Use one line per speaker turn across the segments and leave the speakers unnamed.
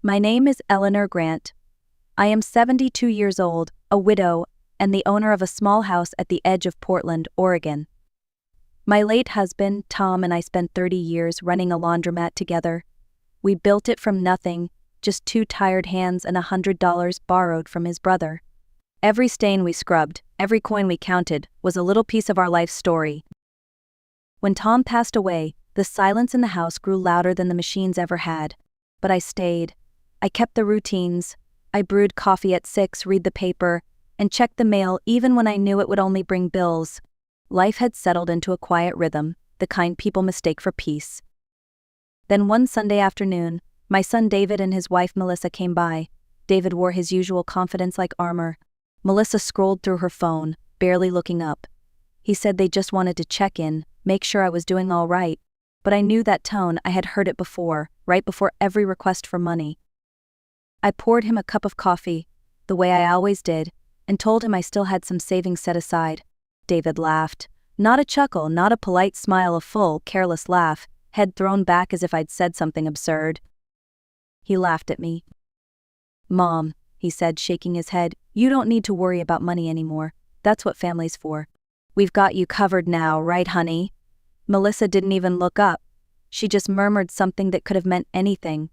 My name is Eleanor Grant. I am 72 years old, a widow, and the owner of a small house at the edge of Portland, Oregon. My late husband, Tom, and I spent 30 years running a laundromat together. We built it from nothing, just two tired hands and $100 borrowed from his brother. Every stain we scrubbed, every coin we counted, was a little piece of our life story. When Tom passed away, the silence in the house grew louder than the machines ever had. But I stayed. I kept the routines. I brewed coffee at 6, read the paper, and checked the mail even when I knew it would only bring bills. Life had settled into a quiet rhythm, the kind people mistake for peace. Then one Sunday afternoon, my son David and his wife Melissa came by. David wore his usual confidence like armor. Melissa scrolled through her phone, barely looking up. He said they just wanted to check in, make sure I was doing all right. But I knew that tone. I had heard it before, right before every request for money. I poured him a cup of coffee, the way I always did, and told him I still had some savings set aside. David laughed. Not a chuckle, not a polite smile, a full, careless laugh, head thrown back as if I'd said something absurd. He laughed at me. "Mom," he said, shaking his head, "you don't need to worry about money anymore. That's what family's for. We've got you covered now, right, honey?" Melissa didn't even look up. She just murmured something that could have meant anything.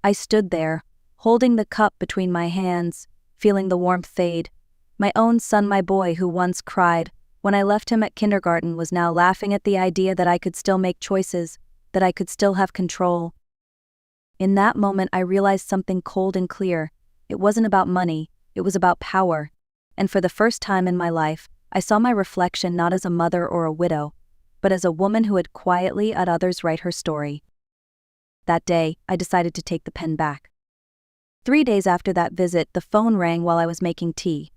I stood there, holding the cup between my hands, feeling the warmth fade. My own son, my boy who once cried when I left him at kindergarten, was now laughing at the idea that I could still make choices, that I could still have control. In that moment I realized something cold and clear. It wasn't about money, it was about power. And for the first time in my life, I saw my reflection not as a mother or a widow, but as a woman who had quietly let others write her story. That day, I decided to take the pen back. 3 days after that visit, the phone rang while I was making tea.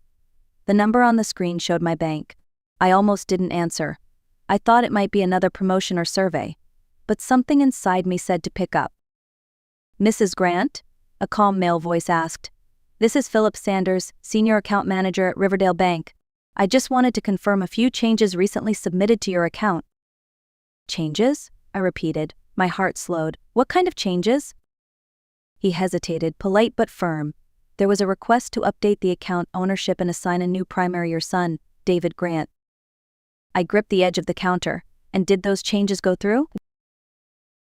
The number on the screen showed my bank. I almost didn't answer. I thought it might be another promotion or survey, but something inside me said to pick up. "Mrs. Grant?" a calm male voice asked. "This is Philip Sanders, Senior Account Manager at Riverdale Bank. I just wanted to confirm a few changes recently submitted to your account." "Changes?" I repeated, my heart slowed. "What kind of changes?" He hesitated, polite but firm. "There was a request to update the account ownership and assign a new primary, your son, David Grant." I gripped the edge of the counter. "And did those changes go through?"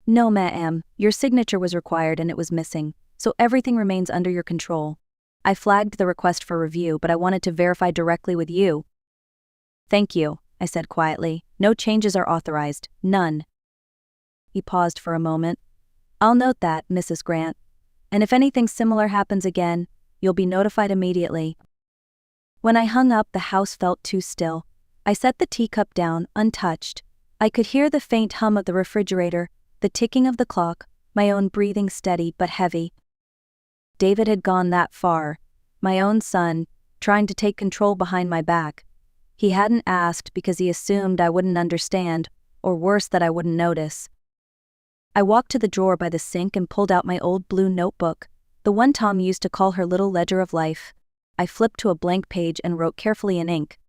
"No, ma'am. Your signature was required and it was missing, so everything remains under your control. I flagged the request for review, but I wanted to verify directly with you." "Thank you," I said quietly. "No changes are authorized. None." He paused for a moment. "I'll note that, Mrs. Grant. And if anything similar happens again, you'll be notified immediately." When I hung up, the house felt too still. I set the teacup down, untouched. I could hear the faint hum of the refrigerator, the ticking of the clock, my own breathing steady but heavy. David had gone that far. My own son, trying to take control behind my back. He hadn't asked because he assumed I wouldn't understand, or worse, that I wouldn't notice. I walked to the drawer by the sink and pulled out my old blue notebook, the one Tom used to call her little ledger of life. I flipped to a blank page and wrote carefully in ink.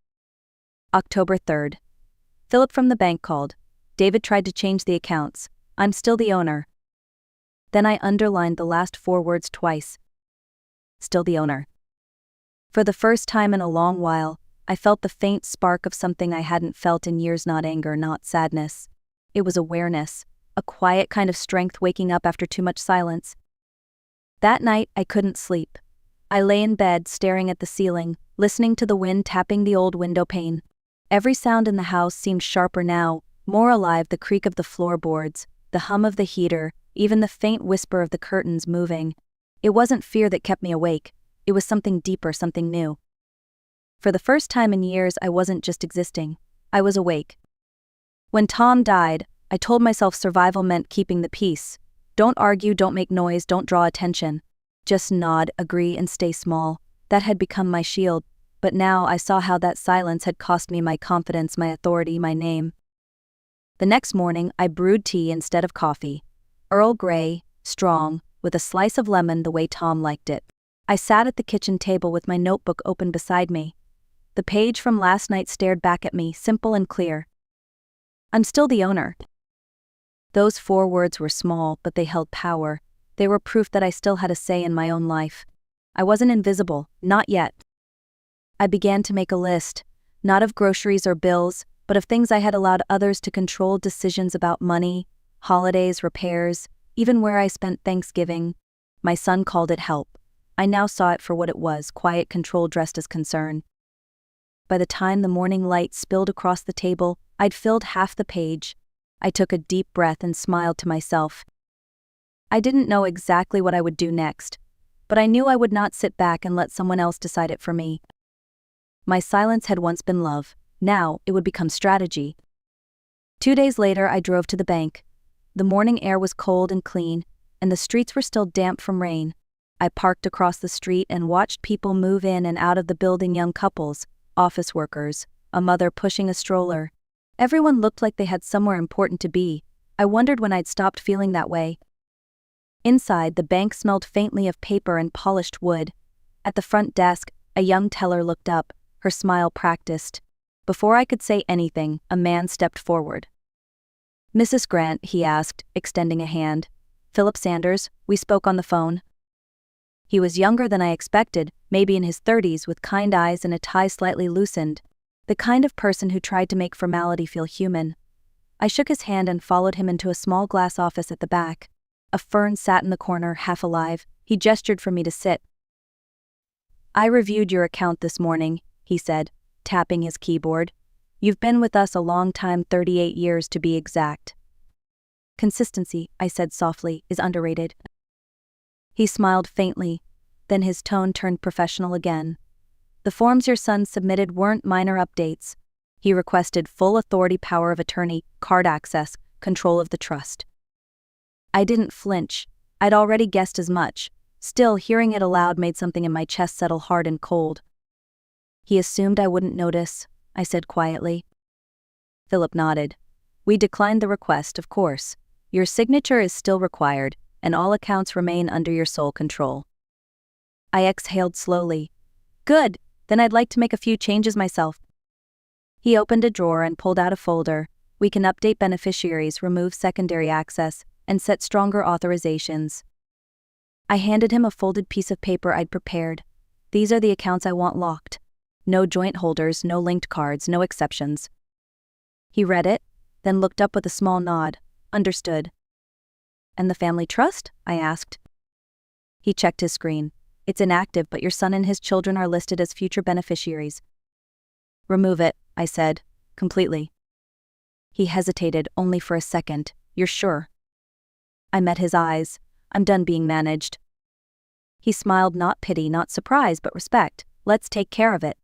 October 3rd. Philip from the bank called. David tried to change the accounts. I'm still the owner. Then I underlined the last 4 words twice. Still the owner. For the first time in a long while, I felt the faint spark of something I hadn't felt in years, not anger, not sadness. It was awareness, a quiet kind of strength waking up after too much silence. That night, I couldn't sleep. I lay in bed staring at the ceiling, listening to the wind tapping the old window pane. Every sound in the house seemed sharper now, more alive, the creak of the floorboards, the hum of the heater, even the faint whisper of the curtains moving. It wasn't fear that kept me awake, it was something deeper, something new. For the first time in years, I wasn't just existing, I was awake. When Tom died, I told myself survival meant keeping the peace. Don't argue, don't make noise, don't draw attention. Just nod, agree, and stay small. That had become my shield, but now I saw how that silence had cost me my confidence, my authority, my name. The next morning, I brewed tea instead of coffee. Earl Grey, strong, with a slice of lemon the way Tom liked it. I sat at the kitchen table with my notebook open beside me. The page from last night stared back at me, simple and clear. I'm still the owner. Those 4 words were small, but they held power. They were proof that I still had a say in my own life. I wasn't invisible, not yet. I began to make a list, not of groceries or bills, but of things I had allowed others to control, decisions about money, holidays, repairs, even where I spent Thanksgiving. My son called it help. I now saw it for what it was, quiet control dressed as concern. By the time the morning light spilled across the table, I'd filled half the page. I took a deep breath and smiled to myself. I didn't know exactly what I would do next, but I knew I would not sit back and let someone else decide it for me. My silence had once been love. Now it would become strategy. 2 days later, I drove to the bank. The morning air was cold and clean, and the streets were still damp from rain. I parked across the street and watched people move in and out of the building, young couples, office workers, a mother pushing a stroller. Everyone looked like they had somewhere important to be. I wondered when I'd stopped feeling that way. Inside, the bank smelled faintly of paper and polished wood. At the front desk, a young teller looked up, her smile practiced. Before I could say anything, a man stepped forward. "Mrs. Grant," he asked, extending a hand. "Philip Sanders, we spoke on the phone." He was younger than I expected, maybe in his 30s, with kind eyes and a tie slightly loosened. The kind of person who tried to make formality feel human. I shook his hand and followed him into a small glass office at the back. A fern sat in the corner, half alive. He gestured for me to sit. "I reviewed your account this morning," he said, tapping his keyboard. "You've been with us a long time, 38 years to be exact." "Consistency," I said softly, "is underrated." He smiled faintly, then his tone turned professional again. "The forms your son submitted weren't minor updates. He requested full authority, power of attorney, card access, control of the trust." I didn't flinch. I'd already guessed as much. Still, hearing it aloud made something in my chest settle hard and cold. "He assumed I wouldn't notice," I said quietly. Philip nodded. "We declined the request, of course. Your signature is still required, and all accounts remain under your sole control." I exhaled slowly. "Good, then I'd like to make a few changes myself." He opened a drawer and pulled out a folder. "We can update beneficiaries, remove secondary access, and set stronger authorizations." I handed him a folded piece of paper I'd prepared. "These are the accounts I want locked. No joint holders, no linked cards, no exceptions." He read it, then looked up with a small nod. "Understood." "And the family trust?" I asked. He checked his screen. "It's inactive, but your son and his children are listed as future beneficiaries." "Remove it," I said, "completely." He hesitated only for a second. "You're sure?" I met his eyes. "I'm done being managed." He smiled, not pity, not surprise, but respect. "Let's take care of it."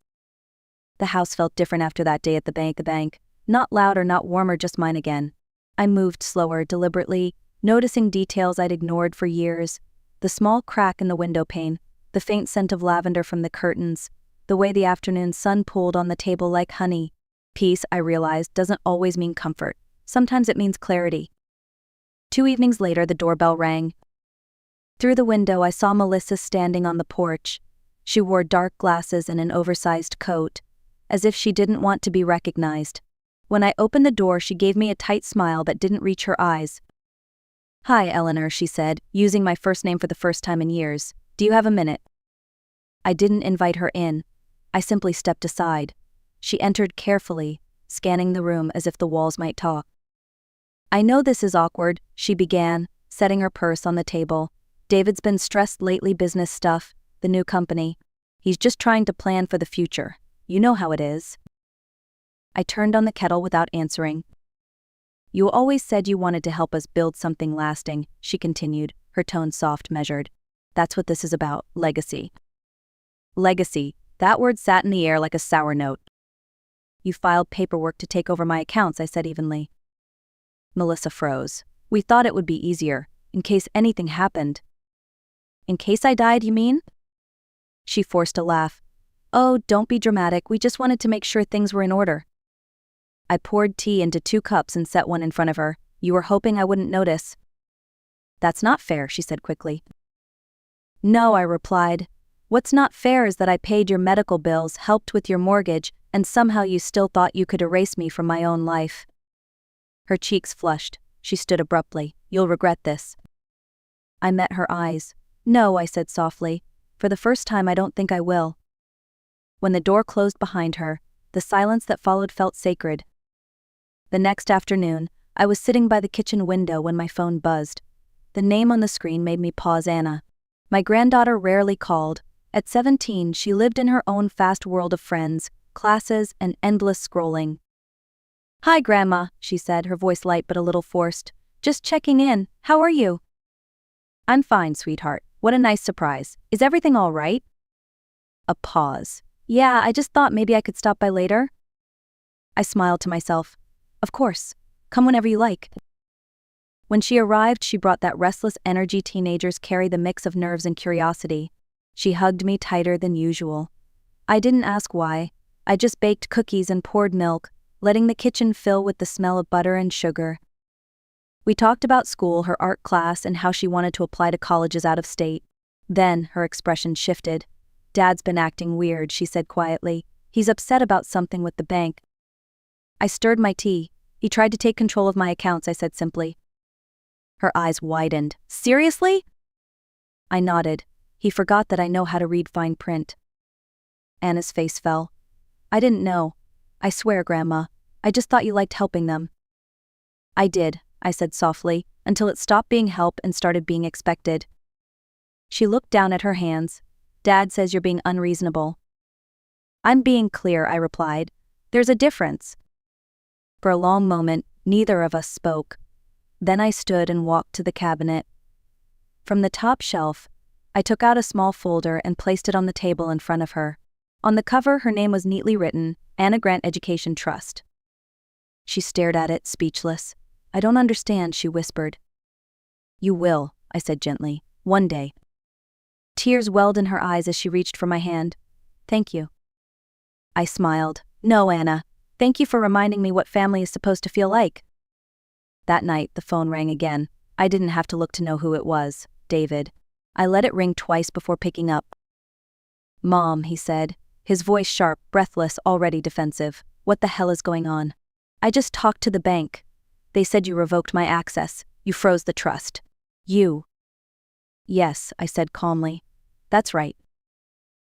The house felt different after that day at the bank. Not louder, not warmer, just mine again. I moved slower, deliberately, noticing details I'd ignored for years. The small crack in the window pane, the faint scent of lavender from the curtains, the way the afternoon sun pooled on the table like honey. Peace, I realized, doesn't always mean comfort. Sometimes it means clarity. 2 evenings later, the doorbell rang. Through the window, I saw Melissa standing on the porch. She wore dark glasses and an oversized coat, as if she didn't want to be recognized. When I opened the door, she gave me a tight smile that didn't reach her eyes. "Hi, Eleanor," she said, using my first name for the first time in years. "Do you have a minute?" I didn't invite her in. I simply stepped aside. She entered carefully, scanning the room as if the walls might talk. "I know this is awkward," she began, setting her purse on the table. "David's been stressed lately, business stuff, the new company. He's just trying to plan for the future. You know how it is." I turned on the kettle without answering. "You always said you wanted to help us build something lasting," she continued, her tone soft, measured. "That's what this is about, legacy." Legacy, that word sat in the air like a sour note. "You filed paperwork to take over my accounts," I said evenly. Melissa froze. "We thought it would be easier, in case anything happened." "In case I died, you mean?" She forced a laugh. "Oh, don't be dramatic, we just wanted to make sure things were in order." I poured tea into 2 cups and set one in front of her. "You were hoping I wouldn't notice." "That's not fair," she said quickly. "No," I replied. "What's not fair is that I paid your medical bills, helped with your mortgage, and somehow you still thought you could erase me from my own life." Her cheeks flushed. She stood abruptly. "You'll regret this." I met her eyes. "No," I said softly. "For the first time, I don't think I will." When the door closed behind her, the silence that followed felt sacred. The next afternoon, I was sitting by the kitchen window when my phone buzzed. The name on the screen made me pause. Anna. My granddaughter rarely called. At 17, she lived in her own fast world of friends, classes, and endless scrolling. "Hi, Grandma," she said, her voice light but a little forced. "Just checking in. How are you?" "I'm fine, sweetheart. What a nice surprise. Is everything all right?" A pause. "Yeah, I just thought maybe I could stop by later." I smiled to myself. "Of course. Come whenever you like." When she arrived, she brought that restless energy teenagers carry, the mix of nerves and curiosity. She hugged me tighter than usual. I didn't ask why. I just baked cookies and poured milk, letting the kitchen fill with the smell of butter and sugar. We talked about school, her art class, and how she wanted to apply to colleges out of state. Then, her expression shifted. "Dad's been acting weird," she said quietly. "He's upset about something with the bank." I stirred my tea. "He tried to take control of my accounts," I said simply. Her eyes widened. "Seriously?" I nodded. "He forgot that I know how to read fine print." Anna's face fell. "I didn't know. I swear, Grandma. I just thought you liked helping them." "I did," I said softly, "until it stopped being help and started being expected." She looked down at her hands. "Dad says you're being unreasonable." "I'm being clear," I replied. "There's a difference." For a long moment, neither of us spoke. Then I stood and walked to the cabinet. From the top shelf, I took out a small folder and placed it on the table in front of her. On the cover, her name was neatly written, Anna Grant Education Trust. She stared at it, speechless. "I don't understand," she whispered. "You will," I said gently. "One day." Tears welled in her eyes as she reached for my hand. "Thank you." I smiled. "No, Anna. Thank you for reminding me what family is supposed to feel like." That night, the phone rang again. I didn't have to look to know who it was. David. I let it ring twice before picking up. "Mom," he said, his voice sharp, breathless, already defensive. "What the hell is going on?" "I just talked to the bank. They said you revoked my access. You froze the trust." "You?" "Yes," I said calmly. "That's right."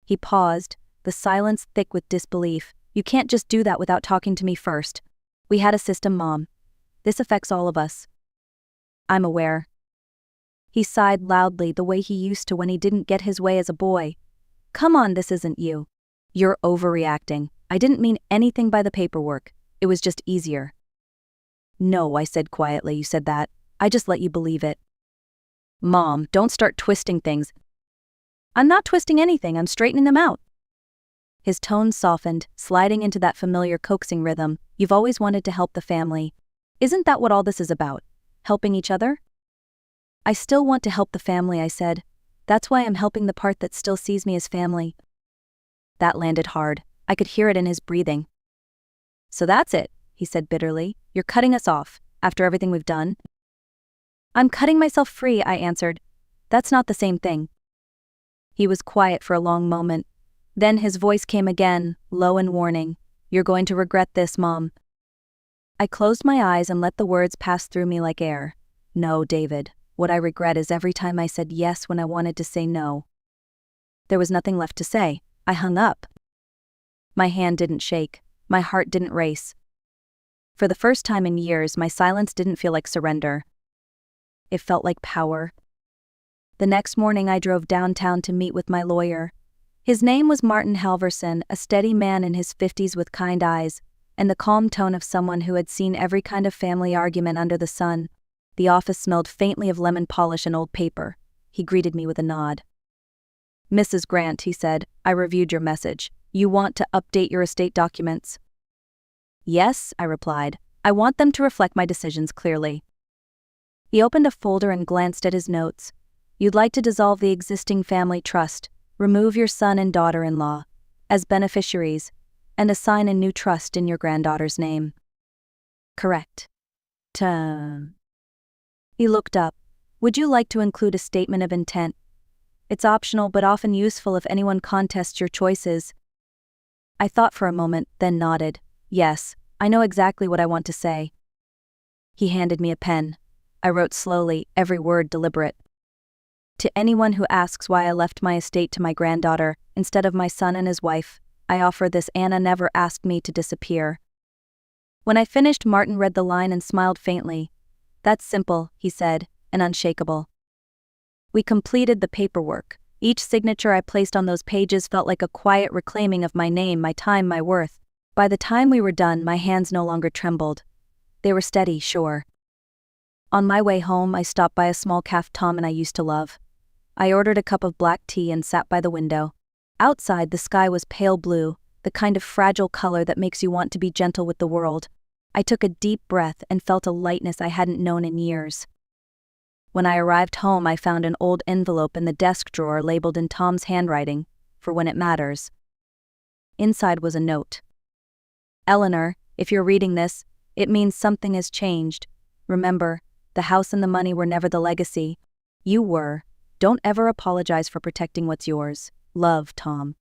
He paused, the silence thick with disbelief. "You can't just do that without talking to me first. We had a system, Mom. This affects all of us." "I'm aware." He sighed loudly, the way he used to when he didn't get his way as a boy. "Come on, this isn't you. You're overreacting. I didn't mean anything by the paperwork. It was just easier." "No," I said quietly, "you said that. I just let you believe it." "Mom, don't start twisting things." "I'm not twisting anything, I'm straightening them out." His tone softened, sliding into that familiar coaxing rhythm. "You've always wanted to help the family. Isn't that what all this is about? Helping each other?" "I still want to help the family," I said. "That's why I'm helping the part that still sees me as family." That landed hard. I could hear it in his breathing. "So that's it," he said bitterly. "You're cutting us off, after everything we've done?" "I'm cutting myself free," I answered. "That's not the same thing." He was quiet for a long moment. Then his voice came again, low and warning. "You're going to regret this, Mom." I closed my eyes and let the words pass through me like air. "No, David. What I regret is every time I said yes when I wanted to say no." There was nothing left to say. I hung up. My hand didn't shake. My heart didn't race. For the first time in years, my silence didn't feel like surrender. It felt like power. The next morning, I drove downtown to meet with my lawyer. His name was Martin Halverson, a steady man in his 50s with kind eyes, and the calm tone of someone who had seen every kind of family argument under the sun. The office smelled faintly of lemon polish and old paper. He greeted me with a nod. "Mrs. Grant," he said, "I reviewed your message. You want to update your estate documents?" "Yes," I replied. "I want them to reflect my decisions clearly." He opened a folder and glanced at his notes. "You'd like to dissolve the existing family trust, remove your son and daughter-in-law as beneficiaries, and assign a new trust in your granddaughter's name." "Correct." He looked up. "Would you like to include a statement of intent? It's optional but often useful if anyone contests your choices." I thought for a moment, then nodded. "Yes, I know exactly what I want to say." He handed me a pen. I wrote slowly, every word deliberate. To anyone who asks why I left my estate to my granddaughter instead of my son and his wife, I offer this: Anna never asked me to disappear. When I finished, Martin read the line and smiled faintly. That's simple, he said, and unshakable. We completed the paperwork. Each signature I placed on those pages felt like a quiet reclaiming of my name, my time, my worth. By the time we were done, my hands no longer trembled. They were steady, sure. On my way home, I stopped by a small cafe Tom and I used to love. I ordered a cup of black tea and sat by the window. Outside, the sky was pale blue, the kind of fragile color that makes you want to be gentle with the world. I took a deep breath and felt a lightness I hadn't known in years. When I arrived home, I found an old envelope in the desk drawer labeled in Tom's handwriting, for when it matters. Inside was a note. Eleanor, if you're reading this, it means something has changed. Remember, the house and the money were never the legacy. You were. Don't ever apologize for protecting what's yours. Love, Tom.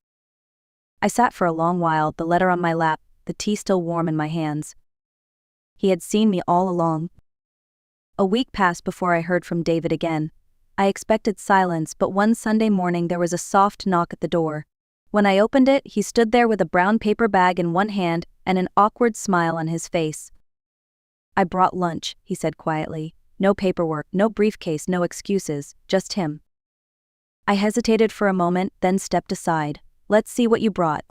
I sat for a long while, the letter on my lap, the tea still warm in my hands. He had seen me all along. A week passed before I heard from David again. I expected silence, but one Sunday morning there was a soft knock at the door. When I opened it, he stood there with a brown paper bag in one hand and an awkward smile on his face. I brought lunch, he said quietly. No paperwork, no briefcase, no excuses, just him. I hesitated for a moment, then stepped aside. Let's see what you brought.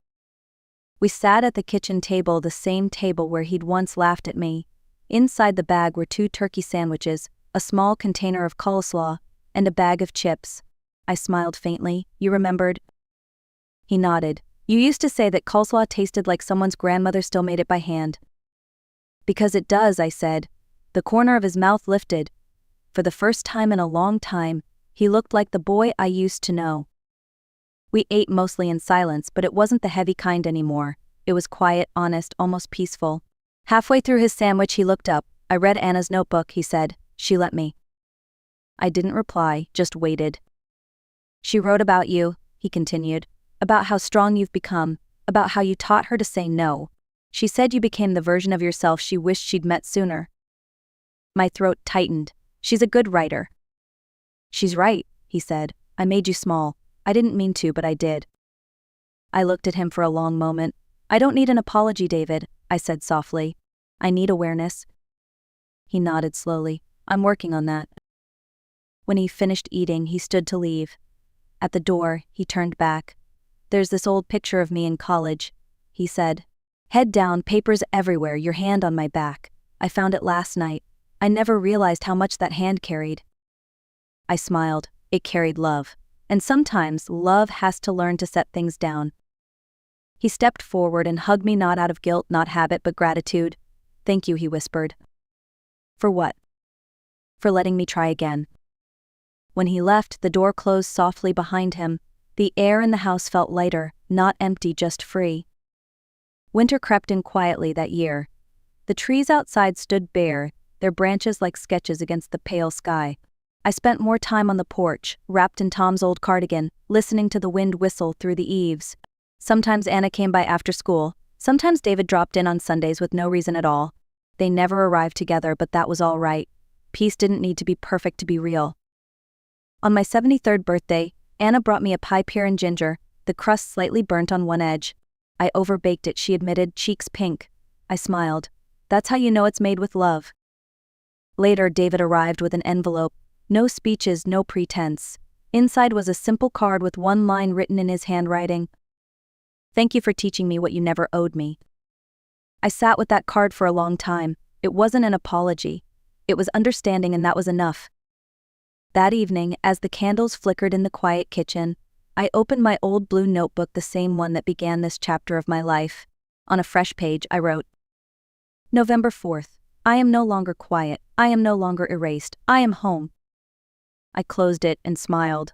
We sat at the kitchen table, the same table where he'd once laughed at me. Inside the bag were 2 turkey sandwiches, a small container of coleslaw, and a bag of chips. I smiled faintly. You remembered? He nodded. You used to say that coleslaw tasted like someone's grandmother still made it by hand. Because it does, I said. The corner of his mouth lifted. For the first time in a long time, he looked like the boy I used to know. We ate mostly in silence, but it wasn't the heavy kind anymore. It was quiet, honest, almost peaceful. Halfway through his sandwich, he looked up. I read Anna's notebook, he said. She let me. I didn't reply, just waited. She wrote about you, he continued. About how strong you've become, about how you taught her to say no. She said you became the version of yourself she wished she'd met sooner. My throat tightened. She's a good writer. She's right, he said. I made you small. I didn't mean to, but I did. I looked at him for a long moment. I don't need an apology, David, I said softly. I need awareness. He nodded slowly. I'm working on that. When he finished eating, he stood to leave. At the door, he turned back. There's this old picture of me in college, he said. Head down, papers everywhere, your hand on my back. I found it last night. I never realized how much that hand carried. I smiled. It carried love. And sometimes, love has to learn to set things down. He stepped forward and hugged me, not out of guilt, not habit, but gratitude. Thank you, he whispered. For what? For letting me try again. When he left, the door closed softly behind him. The air in the house felt lighter, not empty, just free. Winter crept in quietly that year. The trees outside stood bare, their branches like sketches against the pale sky. I spent more time on the porch, wrapped in Tom's old cardigan, listening to the wind whistle through the eaves. Sometimes Anna came by after school. Sometimes David dropped in on Sundays with no reason at all. They never arrived together, but that was all right. Peace didn't need to be perfect to be real. On my 73rd birthday, Anna brought me a pie pure and ginger, the crust slightly burnt on one edge. I overbaked it, she admitted, cheeks pink. I smiled. That's how you know it's made with love. Later, David arrived with an envelope. No speeches, no pretense. Inside was a simple card with one line written in his handwriting. Thank you for teaching me what you never owed me. I sat with that card for a long time. It wasn't an apology. It was understanding, and that was enough. That evening, as the candles flickered in the quiet kitchen, I opened my old blue notebook, the same one that began this chapter of my life. On a fresh page, I wrote, November 4th. I am no longer quiet. I am no longer erased. I am home. I closed it and smiled.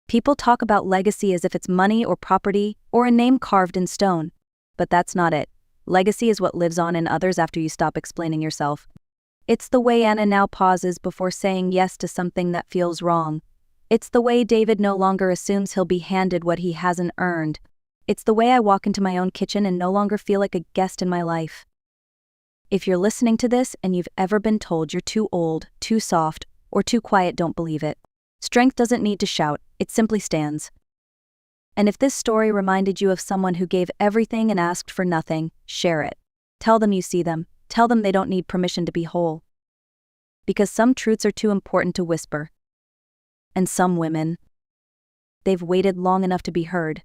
People talk about legacy as if it's money or property or a name carved in stone. But that's not it. Legacy is what lives on in others after you stop explaining yourself. It's the way Anna now pauses before saying yes to something that feels wrong. It's the way David no longer assumes he'll be handed what he hasn't earned. It's the way I walk into my own kitchen and no longer feel like a guest in my life. If you're listening to this and you've ever been told you're too old, too soft, or too quiet, don't believe it. Strength doesn't need to shout, it simply stands. And if this story reminded you of someone who gave everything and asked for nothing, share it. Tell them you see them. Tell them they don't need permission to be whole. Because some truths are too important to whisper. And some women, they've waited long enough to be heard.